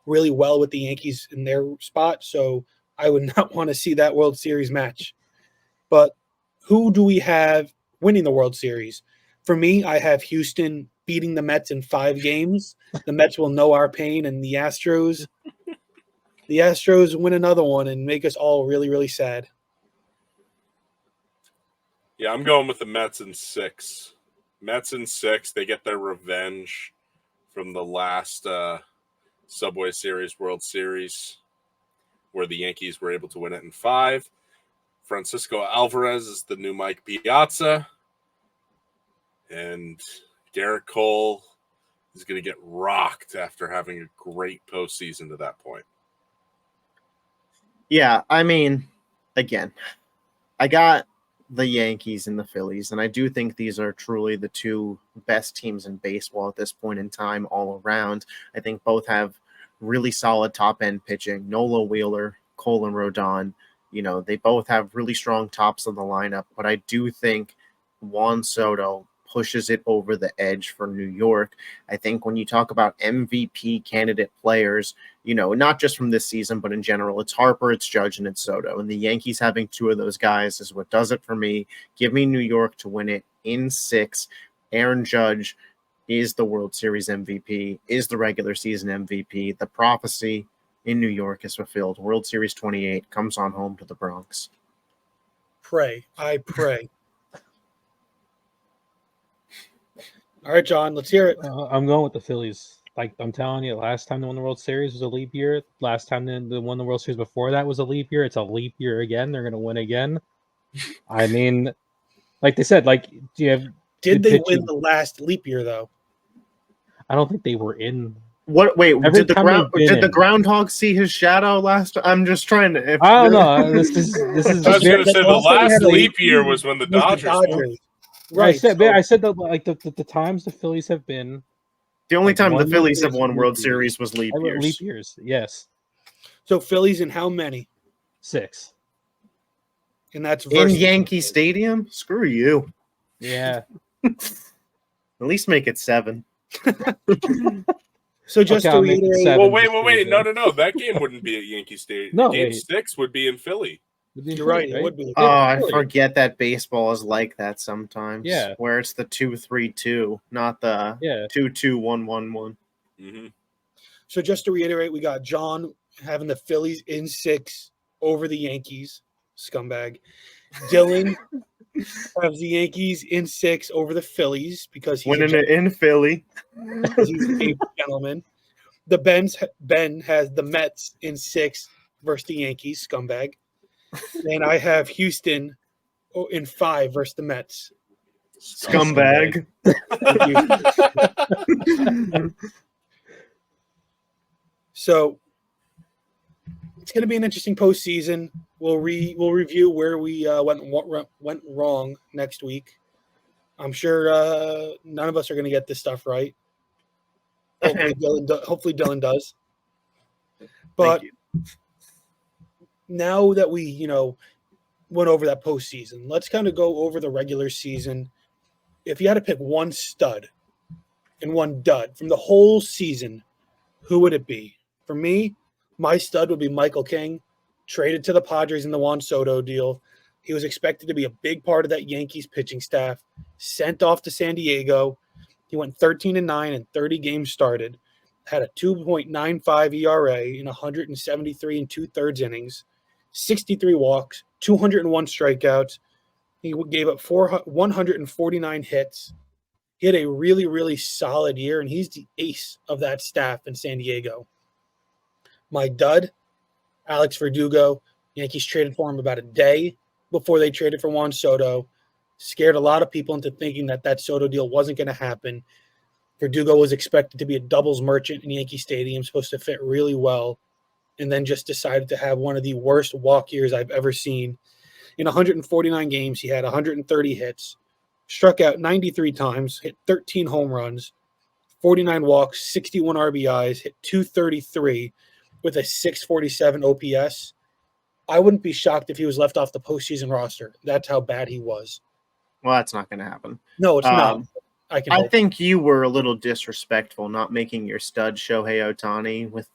really well with the Yankees in their spot. So I would not want to see that World Series match. But who do we have winning the World Series? For me, I have Houston beating the Mets in 5 games. The Mets will know our pain, and the Astros win another one and make us all really, really sad. Yeah, I'm going with the Mets in 6. Mets in 6. They get their revenge from the last Subway Series World Series, where the Yankees were able to win it in 5. Francisco Alvarez is the new Mike Piazza. And Garrett Cole is going to get rocked after having a great postseason to that point. Yeah, I mean, again, I got the Yankees and the Phillies, and I do think these are truly the 2 best teams in baseball at this point in time all around. I think both have really solid top-end pitching. Nola, Wheeler, Cole, and Rodon, they both have really strong tops of the lineup, but I do think Juan Soto pushes it over the edge for New York. I think when you talk about MVP candidate players, not just from this season, but in general, it's Harper, it's Judge, and it's Soto. And the Yankees having 2 of those guys is what does it for me. Give me New York to win it in 6. Aaron Judge is the World Series MVP, is the regular season MVP. The prophecy in New York is fulfilled. World Series 28 comes on home to the Bronx. I pray. All right, John, let's hear it. I'm going with the Phillies. Like I'm telling you, last time they won the World Series was a leap year. Last time they won the World Series before that was a leap year. It's a leap year again. They're going to win again. I mean, like they said, like do you have? Did they win the last leap year though? I don't think they were in. What? Wait, Every did the time they've been the in. groundhog see his shadow last? I'm just trying to. I don't know. This is I was going to say the also last had a leap year was when the Dodgers won. Right. I said that like the times the Phillies have been. The only Like, time the one Phillies World have won Series, World leap Series was leap years. Leap years, yes. So Phillies in how many? 6. And that's In versus Yankee Stadium? Screw you. Yeah. At least make it 7. So just Okay, to I'll make it reiterate, 7. Well, wait. Just No. That game wouldn't be at Yankee Stadium. No, Game wait. 6 would be in Philly. you're right. It would be. Oh, I Philly. forget that baseball is like that sometimes. Yeah. Where it's the 2-3-2, not the 2-2-1-1-1. Mm-hmm. So just to reiterate, we got John having the Phillies in 6 over the Yankees, scumbag. Dylan has the Yankees in 6 over the Phillies because he's Winning it in Philly. he's a gentleman. Ben has the Mets in 6 versus the Yankees, scumbag. And I have Houston in 5 versus the Mets. Scumbag. So it's going to be an interesting postseason. We'll review where we went wrong next week. I'm sure none of us are going to get this stuff right. Hopefully Dylan does. But now that we went over that postseason, let's kind of go over the regular season. If you had to pick one stud and one dud from the whole season, who would it be? For me, my stud would be Michael King, traded to the Padres in the Juan Soto deal. He was expected to be a big part of that Yankees pitching staff, sent off to San Diego. He went 13-9 and 30 games started, had a 2.95 ERA in 173 and 2/3 innings, 63 walks, 201 strikeouts. He gave up 149 hits. He had a really, really solid year, and he's the ace of that staff in San Diego. My dud, Alex Verdugo. Yankees traded for him about a day before they traded for Juan Soto. Scared a lot of people into thinking that Soto deal wasn't going to happen. Verdugo was expected to be a doubles merchant in Yankee Stadium, supposed to fit really well, and then just decided to have one of the worst walk years I've ever seen. In 149 games, he had 130 hits, struck out 93 times, hit 13 home runs, 49 walks, 61 RBIs, hit 233 with a 647 OPS. I wouldn't be shocked if he was left off the postseason roster. That's how bad he was. Well, that's not going to happen. No, it's not. I think you were a little disrespectful not making your stud Shohei Ohtani with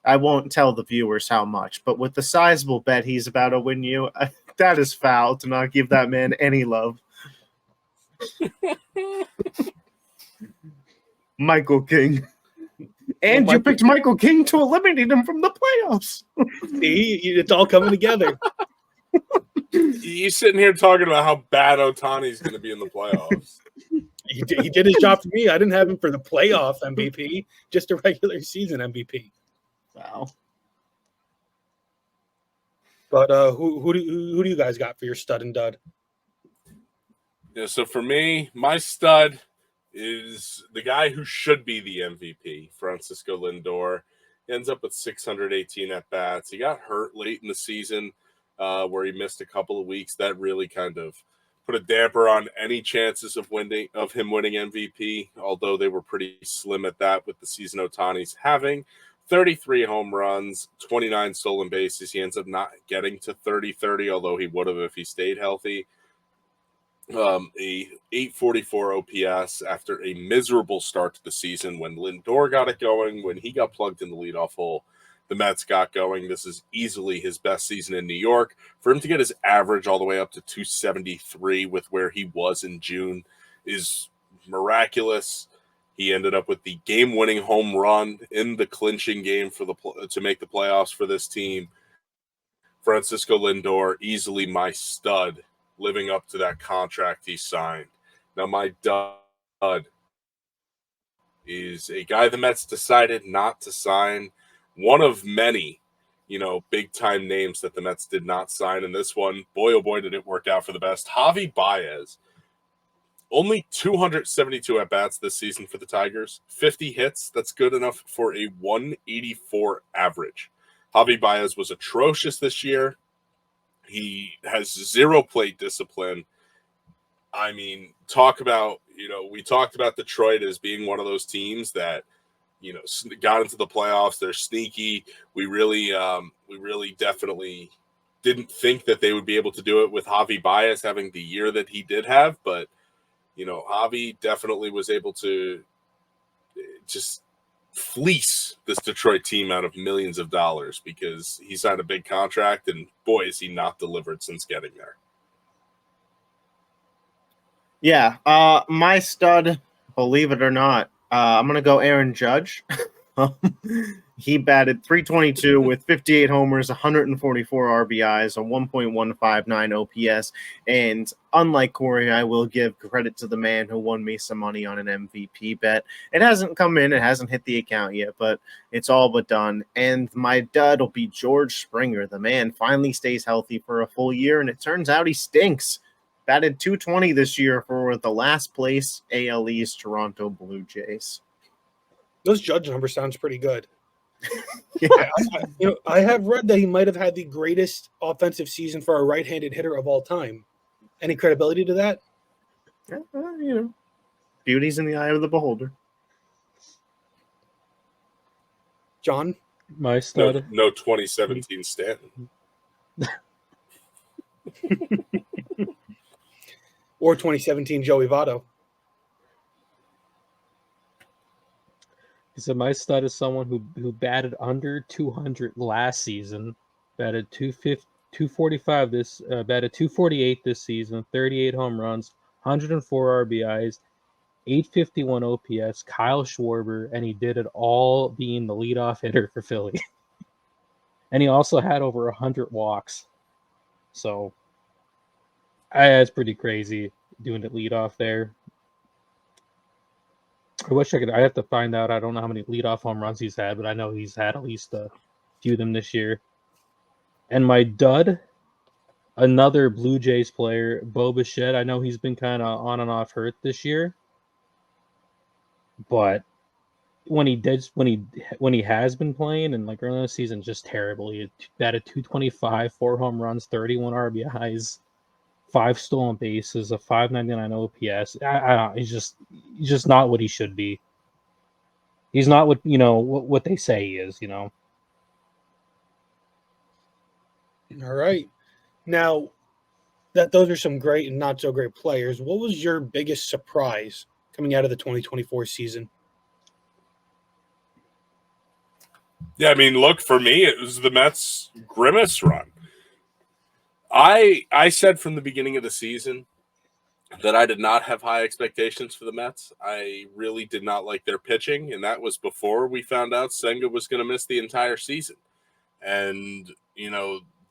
I won't tell the viewers how much, but with the sizable bet he's about to win you, that is foul to not give that man any love. Michael King. And Well, you picked Michael King to eliminate him from the playoffs. See, it's all coming together. You sitting here talking about how bad Ohtani's going to be in the playoffs. He did his job for me. I didn't have him for the playoff MVP, just a regular season MVP. Wow. But who do you guys got for your stud and dud? Yeah, so for me, my stud is the guy who should be the MVP, Francisco Lindor. He ends up with 618 at bats. He got hurt late in the season, where he missed a couple of weeks. That really kind of put a damper on any chances of him winning MVP, although they were pretty slim at that with the season Ohtani's having. 33 home runs, 29 stolen bases. He ends up not getting to 30-30, although he would have if he stayed healthy. A 844 OPS after a miserable start to the season when Lindor got it going, when he got plugged in the leadoff hole. The Mets got going. This is easily his best season in New York. For him to get his average all the way up to 273 with where he was in June is miraculous. He ended up with the game-winning home run in the clinching game to make the playoffs for this team. Francisco Lindor, easily my stud, living up to that contract he signed. Now, my dud is a guy the Mets decided not to sign. One of many, big-time names that the Mets did not sign. And this one, boy, oh boy, did it work out for the best. Javi Baez. Only 272 at-bats this season for the Tigers. 50 hits. That's good enough for a 184 average. Javi Baez was atrocious this year. He has zero plate discipline. I mean, we talked about Detroit as being one of those teams that, got into the playoffs. They're sneaky. We really definitely didn't think that they would be able to do it with Javi Baez having the year that he did have, but Javi definitely was able to just fleece this Detroit team out of millions of dollars because he signed a big contract, and boy, has he not delivered since getting there. Yeah, my stud, believe it or not, I'm going to go Aaron Judge. He batted .322 with 58 homers, 144 RBIs, a 1.159 OPS. And unlike Corey, I will give credit to the man who won me some money on an MVP bet. It hasn't come in. It hasn't hit the account yet, but it's all but done. And my dud will be George Springer. The man finally stays healthy for a full year, and it turns out he stinks. Batted .220 this year for the last place AL East Toronto Blue Jays. Those Judge numbers sounds pretty good. Yeah. I have read that he might have had the greatest offensive season for a right-handed hitter of all time. Any credibility to that? Beauty's in the eye of the beholder. John? My stud. No 2017 Stanton. Or 2017 Joey Votto. So my stud is someone who batted under 200 last season, batted 245 batted 248 this season, 38 home runs, 104 RBIs, 851 OPS, Kyle Schwarber, and he did it all being the leadoff hitter for Philly. And he also had over 100 walks. So that's pretty crazy doing the leadoff there. I wish I could. I have to find out. I don't know how many leadoff home runs he's had, but I know he's had at least a few of them this year. And my dud, another Blue Jays player, Bo Bichette. I know he's been kind of on and off hurt this year, but when he has been playing and like early in the season, just terrible. He had batted .225, 4 home runs, 31 RBIs. 5 stolen bases, a 599 OPS. He's just not what he should be. He's not what they say he is. All right. Now that those are some great and not so great players, what was your biggest surprise coming out of the 2024 season? Yeah, I mean, look, for me, it was the Mets' grimace run. I said from the beginning of the season that I did not have high expectations for the Mets. I really did not like their pitching, and that was before we found out Senga was going to miss the entire season. And,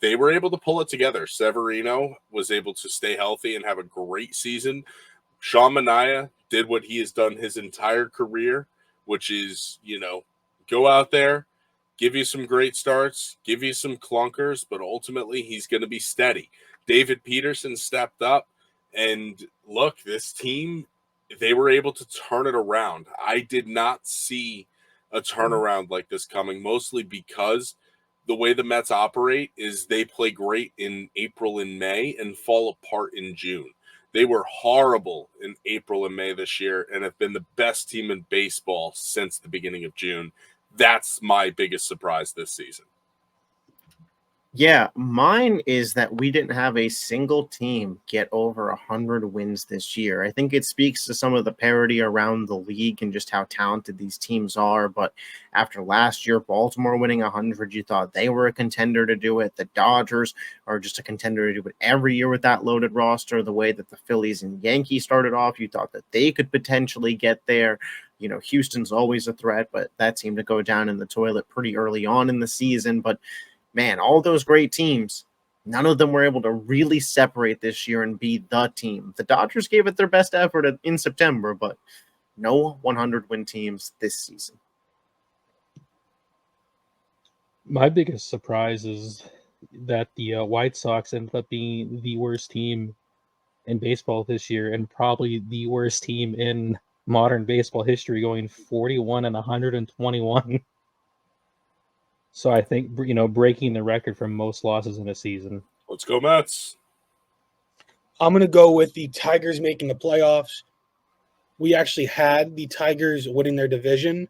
they were able to pull it together. Severino was able to stay healthy and have a great season. Sean Manaea did what he has done his entire career, which is, go out there, give you some great starts, give you some clunkers, but ultimately he's going to be steady. David Peterson stepped up, and look, this team, they were able to turn it around. I did not see a turnaround like this coming, mostly because the way the Mets operate is they play great in April and May and fall apart in June. They were horrible in April and May this year and have been the best team in baseball since the beginning of June. That's my biggest surprise this season. Yeah, mine is that we didn't have a single team get over 100 wins this year. I think it speaks to some of the parity around the league and just how talented these teams are. But after last year, Baltimore winning 100, you thought they were a contender to do it. The Dodgers are just a contender to do it every year with that loaded roster. The way that the Phillies and Yankees started off, you thought that they could potentially get there. Houston's always a threat, but that seemed to go down in the toilet pretty early on in the season. But man, all those great teams, none of them were able to really separate this year and be the team. The Dodgers gave it their best effort in September, but no 100-win teams this season. My biggest surprise is that the White Sox ended up being the worst team in baseball this year and probably the worst team in modern baseball history, going 41 and 121. So I think, breaking the record for most losses in a season. Let's go Mets. I'm going to go with the Tigers making the playoffs. We actually had the Tigers winning their division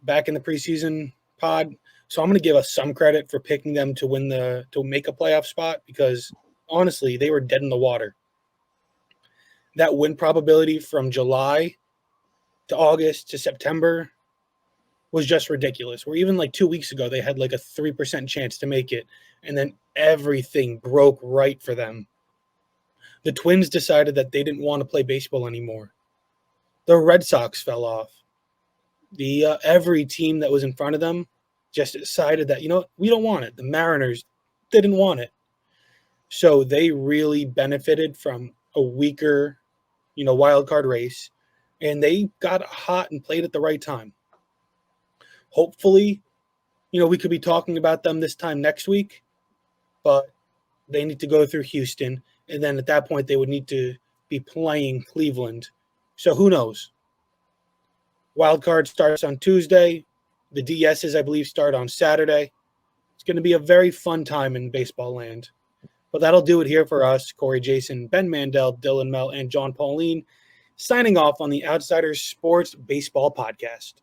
back in the preseason pod. So I'm going to give us some credit for picking them to make a playoff spot because honestly, they were dead in the water. That win probability from July to August to September was just ridiculous. Where even like 2 weeks ago, they had like a 3% chance to make it. And then everything broke right for them. The Twins decided that they didn't want to play baseball anymore. The Red Sox fell off. Every team that was in front of them just decided that, we don't want it. The Mariners didn't want it. So they really benefited from a weaker, wild card race. And they got hot and played at the right time. Hopefully, we could be talking about them this time next week, but they need to go through Houston. And then at that point, they would need to be playing Cleveland. So who knows? Wild card starts on Tuesday. The DSs, I believe, start on Saturday. It's going to be a very fun time in baseball land. But that'll do it here for us. Corey Jason, Ben Mandel, Dylan Mel, and John Pauline signing off on the Outsiders Sports Baseball Podcast.